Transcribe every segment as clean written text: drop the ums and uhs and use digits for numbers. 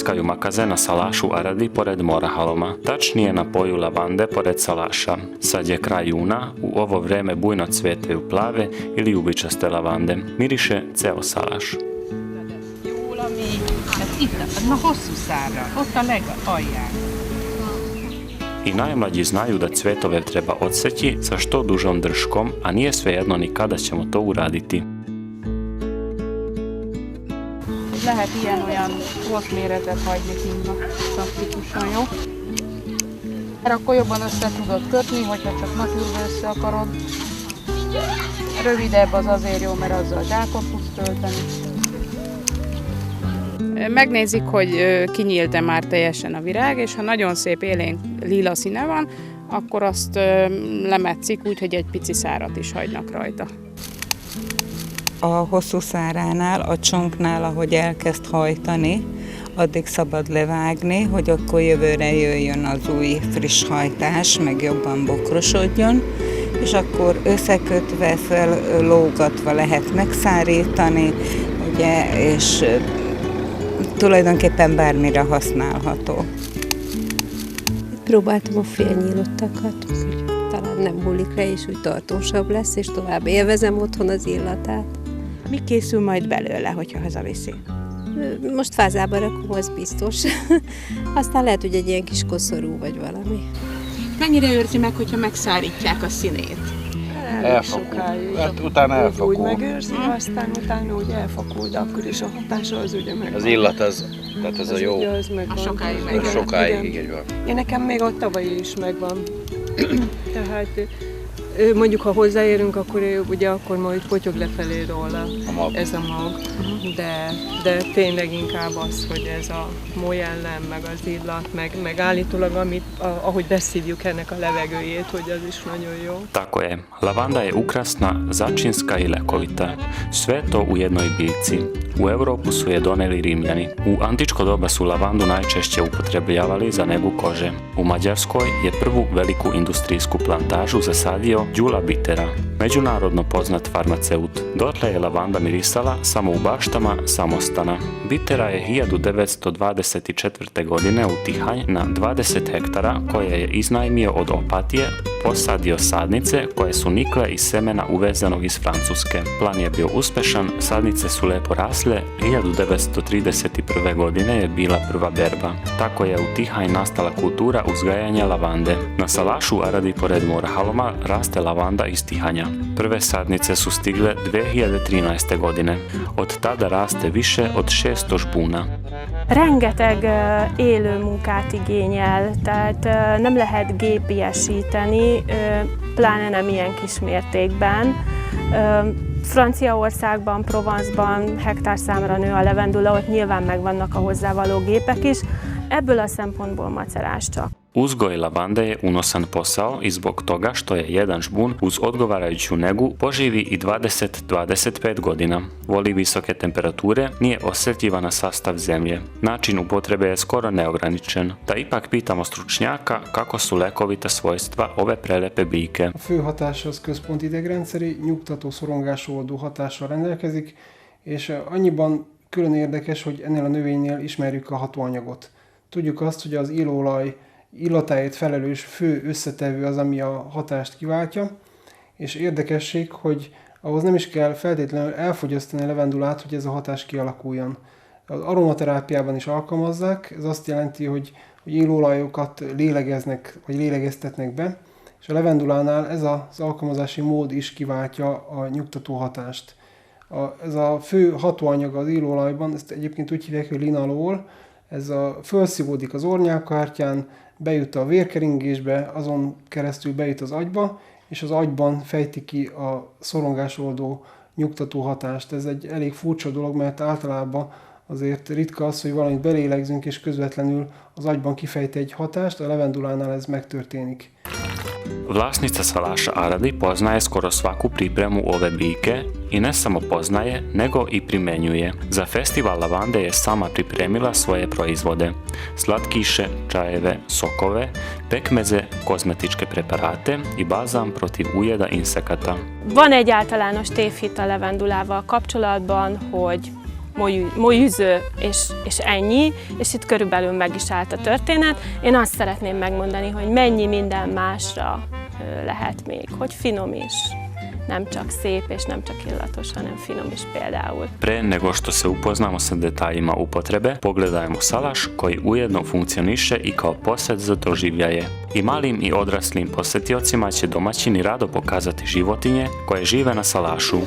preskaju makaze na salašu Aradi pored Morahaloma, tačnije na poju lavande pored salaša. Sad je kraj juna, u ovo vreme bujno cvetaju plave ili ljubičaste lavande. Miriše ceo salaš. I najmlađi znaju da cvetove treba odseći sa što dužom drškom, a nije svejedno ni kada ćemo to uraditi. Lehet ilyen-olyan rossz méretet hagyni kínva, szakítikusan, jó? Akkor jobban össze tudod kötni, hogyha csak nagyúrva össze akarod. Rövidebb az azért jó, mert azzal zsákot tudsz tölteni. Megnézik, hogy kinyílt-e már teljesen a virág, és ha nagyon szép élénk lila színe van, akkor azt lemetszik úgy, hogy egy pici szárat is hagynak rajta. A hosszú száránál, a csonknál, ahogy elkezd hajtani, addig szabad levágni, hogy akkor jövőre jöjjön az új friss hajtás, meg jobban bokrosodjon, és akkor összekötve, fellógatva lehet megszárítani, ugye, és tulajdonképpen bármire használható. Próbáltam a félnyílottakat, hogy talán nem hullik le, és úgy tartósabb lesz, és tovább élvezem otthon az illatát. Mi készül majd belőle, hogyha hazaviszi? Most fázába rakom, az biztos. Aztán lehet, hogy egy ilyen kis koszorú vagy valami. Mennyire őrzi meg, hogyha megszárítják a színét? Elfakul. Hát utána elfakul. Úgy megőrzi, aztán utána úgy elfakul, de akkor is a hatása az ugye megvan. Az illat az, tehát ez a jó. Ugye az megvan. A sokáig megvan. Sokáig, így van. Én nekem még a tavalyi is megvan. Tehát mondjuk, ha hozzáérünk, akkor ugye akkor majd potyog lefelé róla ez a mag. De tényleg inkább az, hogy ez a molyellem, meg az illat, meg állítólag, ahogy beszívjuk ennek a levegőjét, hogy az is nagyon jó. Tako je, lavanda je ukrasna, začinska i lekovita. Sve to u jednoj biljci. U Europu su je doneli Rimljani. U antičko doba su lavandu najčešće upotrebljavali za negu kože. U Mađarskoj je prvu veliku industrijsku plantažu zasadio Đula Bitera, međunarodno poznat farmaceut. Dotle je lavanda mirisala samo u baštama samostana. Bitera je 1924. godine u Tihanj na 20 hektara koje je iznajmio od Opatije posadio sadnice koje su nikle iz semena uvezanog iz Francuske. Plan je bio uspešan, sadnice su lepo rasle, 1931. godine je bila prva berba. Tako je u Tihanj nastala kultura uzgajanja lavande. Na salašu Aradi pored Morahaloma raste lavanda iz Tihanja. Prve sadnice su stigle 2013. godine. Od tada raste više od 600 žbuna. Rengeteg élő munkát igényel, tehát nem lehet gépiesíteni, pláne nem ilyen kis mértékben. Franciaországban, Provence-ban hektárszámra nő a levendula, ott nyilván megvannak a hozzávaló gépek is, ebből a szempontból macerás csak. Uzgoj lavande je unosan posao i zbog toga što je jedan žbun uz odgovarajuću negu poživi i 20-25 godina. Voli visoke temperature, nije osjetljiva na sastav zemlje. Način upotrebe je skoro neograničen. Da ipak pitamo stručnjaka kako su lekovita svojstva ove prelepe biljke. A fő hatása az központi idegrendszeri, nyugtató szorongásoldó hatással rendelkezik, és annyiban külön érdekes, hogy ennél a növénynél ismerjük a hatóanyagot. Tudjuk azt, hogy az illóolaj illatáért felelős fő összetevő az, ami a hatást kiváltja, és érdekesség, hogy ahhoz nem is kell feltétlenül elfogyasztani a levendulát, hogy ez a hatás kialakuljon. Az aromaterápiában is alkalmazzák, ez azt jelenti, hogy illóolajokat lélegeznek, vagy lélegeztetnek be, és a levendulánál ez az alkalmazási mód is kiváltja a nyugtató hatást. Ez a fő hatóanyag az illóolajban, ezt egyébként úgy hívják, hogy linalol, ez felszívódik az ornyálkahártyán, bejut a vérkeringésbe, azon keresztül bejut az agyba, és az agyban fejti ki a szorongásoldó nyugtató hatást. Ez egy elég furcsa dolog, mert általában azért ritka az, hogy valamit belélegzünk, és közvetlenül az agyban kifejti egy hatást, a levendulánál ez megtörténik. Vlasnica salaša Aradi poznaje skoro svaku pripremu ove biljke i ne samo poznaje, nego i primenjuje. Za festival lavande je sama pripremila svoje proizvode. Slatkiše, čajeve, sokove, pekmeze, kozmetičke preparate i balzam protiv ujeda insekata. Van egy általános tévhit a levendulával kapcsolatban, hogy molyüző, és ennyi, és itt körülbelül meg is állt a történet. Én azt szeretném megmondani, hogy mennyi minden másra lehet még, hogy finom is. Nem čak szép és nem čak illatos, hanem finom is például. Pre nego što se upoznamo sa detaljima upotrebe, pogledajmo salaš koji ujedno funkcioniše i kao posjet za doživljaje. I malim i odraslim posjetiocima će domaćini rado pokazati životinje koje žive na salašu.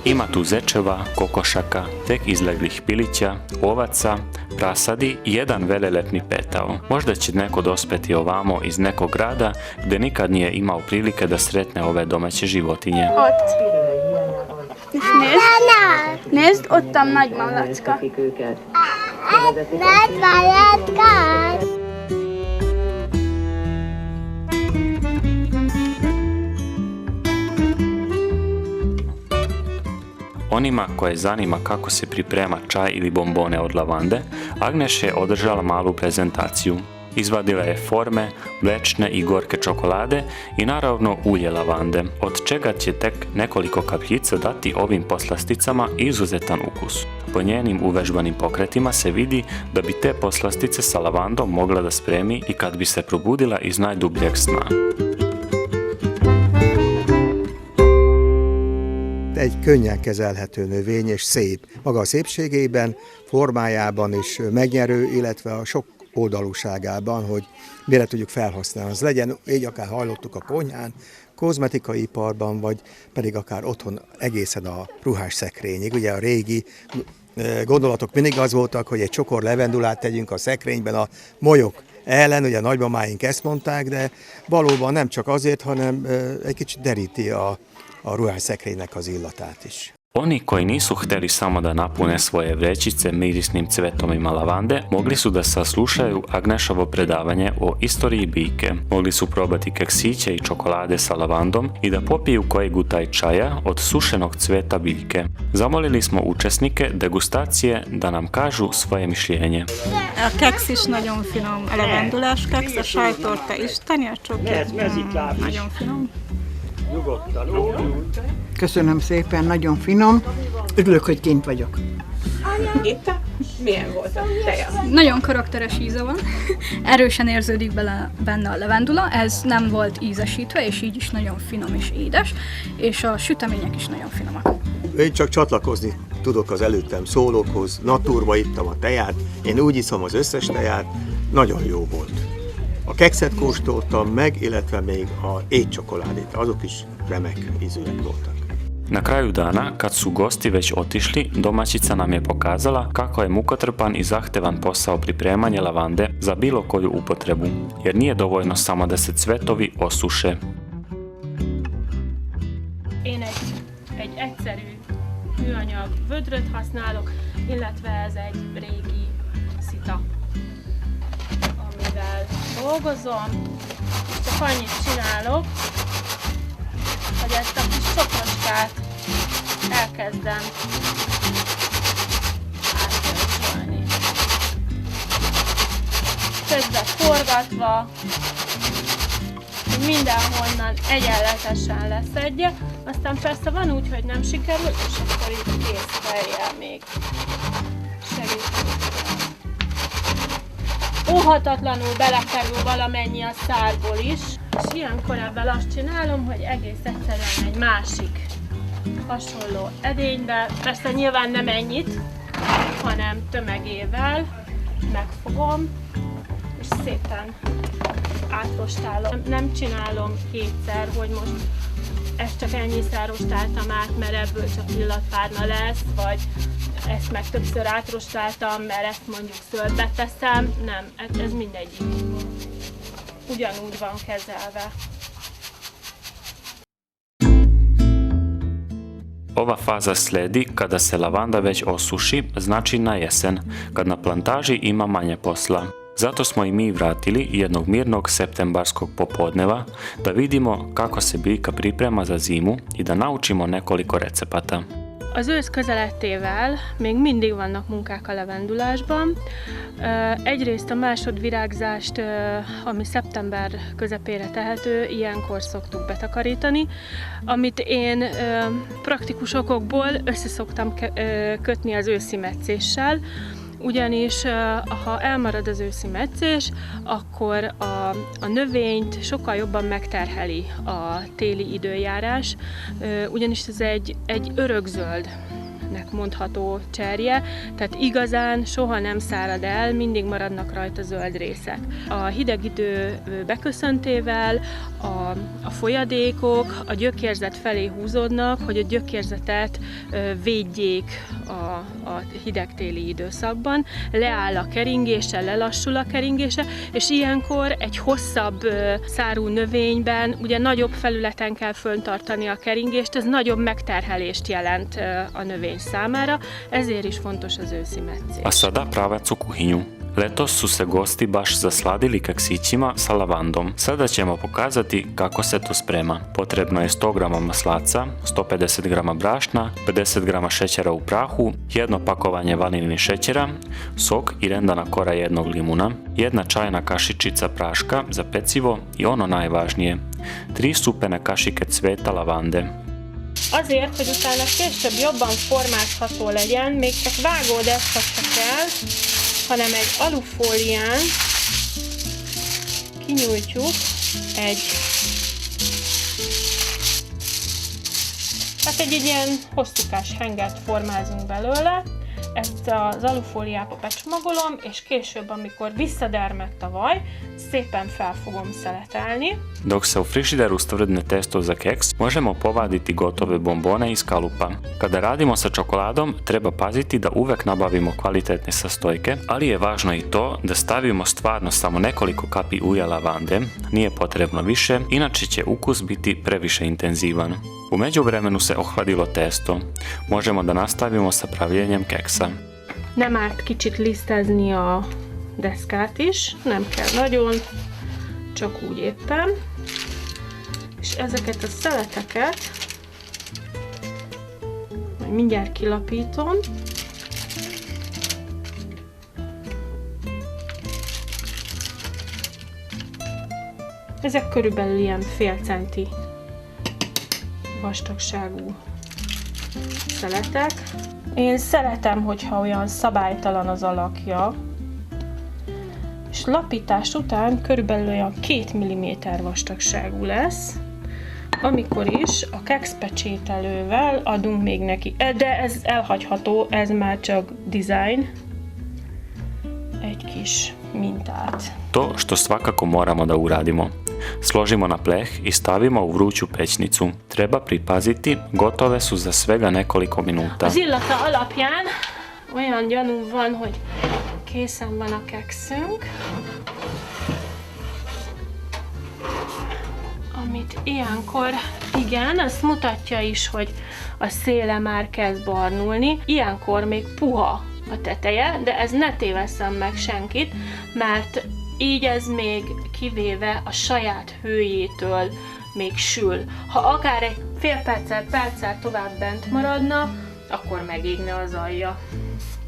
Ima tu zečeva, kokošaka, tek izleglih pilića, ovaca, prasadi i jedan velelepni petao. Možda će neko dospeti ovamo iz nekog grada gdje nikad nije imao prilike da sretne ove domaće životinje. Nézd, ott a nagy malacka. Nagy malacka! Onima koje zanima kako se priprema čaj ili bombone od lavande, Agnes je održala malu prezentaciju. Izvadila je forme, mlečne i gorke čokolade i naravno ulje lavande, od čega će tek nekoliko kapljica dati ovim poslasticama izuzetan ukus. Po njenim uvežbanim pokretima se vidi da bi te poslastice sa lavandom mogla da spremi i kad bi se probudila iz najdubljeg sna. Egy könnyen kezelhető növény, és szép. Maga a szépségében, formájában is megnyerő, illetve a sok oldalúságában, hogy mire tudjuk felhasználni. Az legyen, így akár hajlottuk a konyhán, kozmetikai iparban, vagy pedig akár otthon egészen a ruhás szekrényig. Ugye a régi gondolatok mindig az voltak, hogy egy csokor levendulát tegyünk a szekrényben a molyok ellen, ugye a nagymamáink ezt mondták, de valóban nem csak azért, hanem egy kicsit deríti a ruhás szekrénynek az illatát is. Oni koji nisu htjeli samo da napune svoje vrećice mirisnim cvetovima lavande, mogli su da saslušaju Agnešovo predavanje o istoriji biljke. Mogli su probati keksiće i čokolade sa lavandom i da popiju koji gutaj čaja od sušenog cveta biljke. Zamolili smo učesnike degustacije da nam kažu svoje mišljenje. A keks is nagyon finom, a levendulás keks, a sajtorta is, tenyercsoki, nagyon finom. Köszönöm szépen, nagyon finom. Örülök, hogy kint vagyok. Gitta, milyen volt a teja? Nagyon karakteres íze van, erősen érződik benne a levendula, ez nem volt ízesítve, és így is nagyon finom és édes, és a sütemények is nagyon finomak. Én csak csatlakozni tudok az előttem szólókhoz, naturba ittam a teját, én úgy iszom az összes teját, nagyon jó volt. A kekszet kóstoltam meg, illetve még a étcsokoládét, azok is remek ízűek voltak. Na kraju dana, kad su gosti već otišli, domaćica nam je pokazala kako je mukotrpan i zahtevan posao pripremanje lavande za bilo koju upotrebu, jer nije dovoljno samo da se cvetovi osuše. Én egy egyszerű műanyag vödröt használok, illetve ez egy régi szita, amivel dolgozom. Csak annyit csinálok, hogy ezt a kis csokoskát elkezdem átjönni. Közben forgatva, hogy mindenhonnan egyenletesen leszedje. Aztán persze van úgy, hogy nem sikerül, és akkor itt kész fejjel még segíteni. Óhatatlanul belekerül valamennyi a szárból is, és ilyenkor ebből azt csinálom, hogy egész egyszerűen egy másik hasonló edénybe, persze nyilván nem ennyit, hanem tömegével megfogom, és szépen átrostálom. Nem csinálom kétszer, hogy most ezt csak ennyiszer rostáltam át, mert ebből csak illatpárna lesz, vagy ezt meg többször átrostáltam, mert ezt mondjuk szőrbe teszem. Nem, ez mindegyik ugyanúgy van kezelve. Ova faza sledi kada se lavanda već osuši, znači na jesen, kad na plantaži ima manje posla. Zato smo i mi vratili jednog mirnog septembarskog popodneva da vidimo kako se biljka priprema za zimu i da naučimo nekoliko recepata. Az ősz közelettével még mindig vannak munkák a levendulásban. Egyrészt a másodvirágzást, ami szeptember közepére tehető, ilyenkor szoktuk betakarítani, amit én praktikus okokból összeszoktam kötni az őszi metszéssel, ugyanis ha elmarad az őszi metszés, akkor a növényt sokkal jobban megterheli a téli időjárás, ugyanis ez egy örökzöldnek mondható cserje, tehát igazán soha nem szárad el, mindig maradnak rajta zöld részek. A hideg idő beköszöntével a folyadékok a gyökérzet felé húzódnak, hogy a gyökérzetet védjék a hideg téli időszakban. Leáll a keringése, lelassul a keringése, és ilyenkor egy hosszabb szárú növényben ugye nagyobb felületen kell föntartani a keringést, ez nagyobb megterhelést jelent a növény számára, ezért is fontos az őszi metszés. A sada pravac u kuhinju. Letos su se gosti baš zasladili keksićima sa lavandom. Sada ćemo pokazati kako se to sprema. Potrebno je 100 g maslaca, 150 g brašna, 50 g šećera u prahu, jedno pakovanje vanilnih šećera, sok i rendana kora jednog limuna, jedna čajna kašičica praška za pecivo i ono najvažnije, 3 supene kašike cveta lavande. Azért, hogy utána később jobban formázható legyen, még csak vágódeszka se kell, hanem egy alufólián kinyújtjuk egy ilyen hosszúkás hengert formázunk belőle, ezt az alufóliába becsomagolom, és később, amikor visszadermedt a vaj, szépen fel fogom szeletelni. Dok se u frižideru stvrdne testo za keks, možemo povaditi gotove bombone iz kalupa. Kada radimo sa čokoladom, treba paziti da uvek nabavimo kvalitetne sastojke, ali je važno i to da stavimo stvarno samo nekoliko kapi ulja lavande, nije potrebno više, inače će ukus biti previše intenzivan. U međuvremenu se ohladilo testo. Možemo da nastavimo sa pravljenjem keksa. Nem árt kicsit lisztezni a deszkát is, nem kell nagyon, csak úgy éppen. És ezeket a szeleteket majd mindjárt kilapítom. Ezek körülbelül ilyen fél centi vastagságú szeletek. Én szeretem, hogyha olyan szabálytalan az alakja, és lapítás után körülbelül olyan 2 mm vastagságú lesz, amikor is a kekszpecsételővel adunk még neki, de ez elhagyható, ez már csak design, egy kis mintát. To što svakako moramo da uradimo. Složimo na pleh i stavimo u vruću pećnicu. Treba pripaziti, gotove su za svega nekoliko minuta. Az illata alapján olyan gyanú van, hogy készen van a kekszünk, amit ilyenkor, igen, azt mutatja is, hogy a széle már kezd barnulni. Ilyenkor még puha a teteje, de ez ne tévesszem meg senkit, mert így ez még kivéve a saját hőjétől még sül. Ha akár egy fél perccel tovább bent maradna, akkor megégne az alja.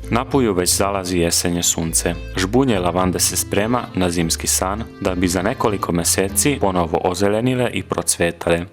Na polju već zalazi jesenje sunce. Žbunje lavande se sprema na zimski san da bi za nekoliko meseci ponovo ozelenile i procvetale.